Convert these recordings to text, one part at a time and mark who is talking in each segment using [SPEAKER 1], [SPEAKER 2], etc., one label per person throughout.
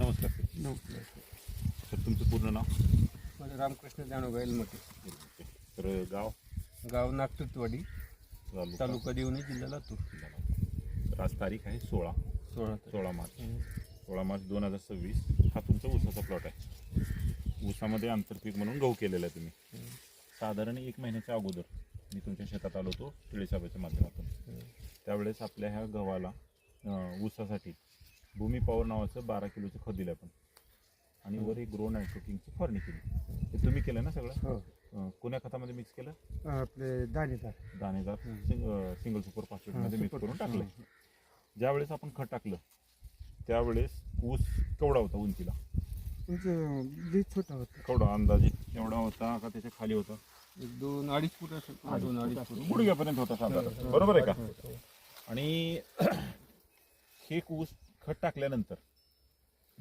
[SPEAKER 1] नमस्कार
[SPEAKER 2] नमस्कार.
[SPEAKER 1] सर, तुमचं पूर्ण नाव?
[SPEAKER 2] माझं रामकृष्ण जानोबा एलमटे.
[SPEAKER 1] तर गाव?
[SPEAKER 2] गाव नागटुतवाडी, तालुका देवणी, जिल्हा लातूर.
[SPEAKER 1] तर आज तारीख आहे 16 मार्च 2026. हा तुमचा ऊसाचा प्लॉट आहे. ऊसामध्ये आंतरपीक म्हणून गहू केलेला आहे तुम्ही. साधारण 1 महिन्याच्या अगोदर मी तुमच्या शेतात आलो होतो टिळेसाहेबाच्या माध्यमातून. त्यावेळेस आपल्या ह्या गव्हाला ऊसासाठी भूमी पॉवर नावाचं 12 किलोचं खत दिलं आपण आणि वर एक ग्रो नायट्रोकिंगची फवारणी केली. ते तुम्ही केलं ना सगळं?
[SPEAKER 2] हो.
[SPEAKER 1] कोण्या खतामध्ये मिक्स केलं?
[SPEAKER 2] आपले दाणेदार
[SPEAKER 1] सिंगल सुपर फॉस्फेटमध्ये मिक्स करून टाकलं. ज्यावेळेस आपण खत टाकलं त्यावेळेस ऊस केवढा होता उंचीला?
[SPEAKER 2] छोटा होता.
[SPEAKER 1] केवढा अंदाजे? एवढा होता का त्याच्या खाली होता?
[SPEAKER 2] 2-2.5 फूट असं. 2-2.5 फूट
[SPEAKER 1] गुडघ्यापर्यंत होता साधारण, बरोबर आहे का? आणि हे ऊस खत टाकल्यानंतर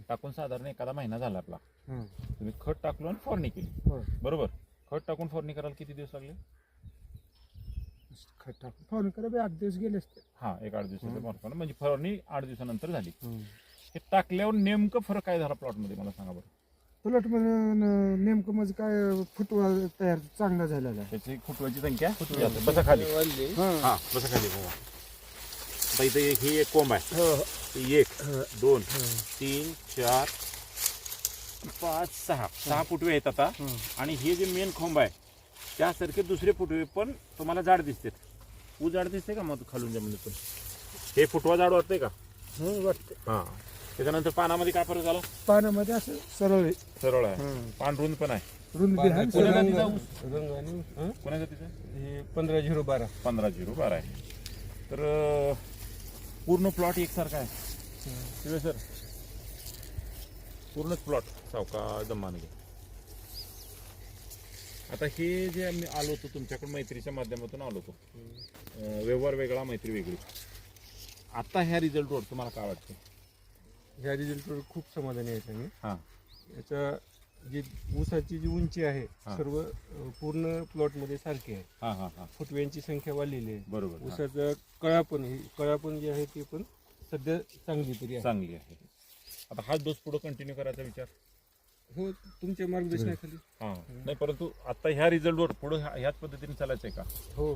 [SPEAKER 1] टाकून साधारण एखादा महिना झाला आपला. तुम्ही खत टाकलो आणि फवारणी केली, बरोबर? खत टाकून फवारणी करायला किती दिवस लागले?
[SPEAKER 2] खत टाकून फवारणी करायला 8 दिवस गेले असते.
[SPEAKER 1] हा, 1-8 दिवसाचं म्हणजे फवारणी 8 दिवसानंतर झाली. हे टाकल्यावर नेमकं फरक काय झाला प्लॉटमध्ये मला सांगा बरं.
[SPEAKER 2] प्लॉटमध्ये नेमकं म्हणजे काय फुटवा तयार चांगला झालेला आहे.
[SPEAKER 1] त्याची फुटव्याची संख्या बसा खाली. हा, बसा खाली. आता इथे ही एक कोंब आहे. 1 2 3 4 5 6 फुटवे आहेत आता. आणि हे जे मेन खोंब आहे त्यासारखे दुसरे फुटवे पण तुम्हाला जाड दिसतात. ऊस जाड दिसते का मग खालून जमिनीत पण? हे फुटवा जाड वाटतंय का?
[SPEAKER 2] वाटते.
[SPEAKER 1] हा. त्याच्यानंतर पानामध्ये काय फरक झाला?
[SPEAKER 2] पानामध्ये असं सरळ
[SPEAKER 1] आहे. पान रुंद पण आहे.
[SPEAKER 2] रुंद
[SPEAKER 1] कोण्या जातीचा ऊस?
[SPEAKER 2] रंग
[SPEAKER 1] कोण्या जातीचा?
[SPEAKER 2] हे 15-0-12.
[SPEAKER 1] 15-0-12 आहे. तर पूर्ण प्लॉट एकसारखा आहे. शिवे सर, पूर्णच प्लॉट सावका जमाने. आता हे जे आम्ही आलो होतो तुमच्याकडे मैत्रीच्या माध्यमातून आलो होतो. व्यवहार वेगळा, मैत्री वेगळी. आता ह्या रिझल्टवर तुम्हाला काय वाटतं?
[SPEAKER 2] ह्या रिझल्टवर खूप समाधानी आहे मी.
[SPEAKER 1] हां,
[SPEAKER 2] याचा जी ऊसाची जी उंची आहे सर्व पूर्ण प्लॉटमध्ये सारखी आहे.
[SPEAKER 1] हां हां हां,
[SPEAKER 2] फुटव्यांची संख्या वाढलेली आहे.
[SPEAKER 1] बरोबर.
[SPEAKER 2] ऊसाचा कळापण जी आहे ती पण सध्या चांगली तरी आहे.
[SPEAKER 1] चांगली आहे. आता हा डोस पुढे कंटिन्यू करायचा विचार?
[SPEAKER 2] हो, तुमच्या मार्गदर्शनाखाली.
[SPEAKER 1] हां, नाही, परंतु आता ह्या रिझल्टवर पुढे ह्याच पद्धतीने चालायचं आहे का?
[SPEAKER 2] हो.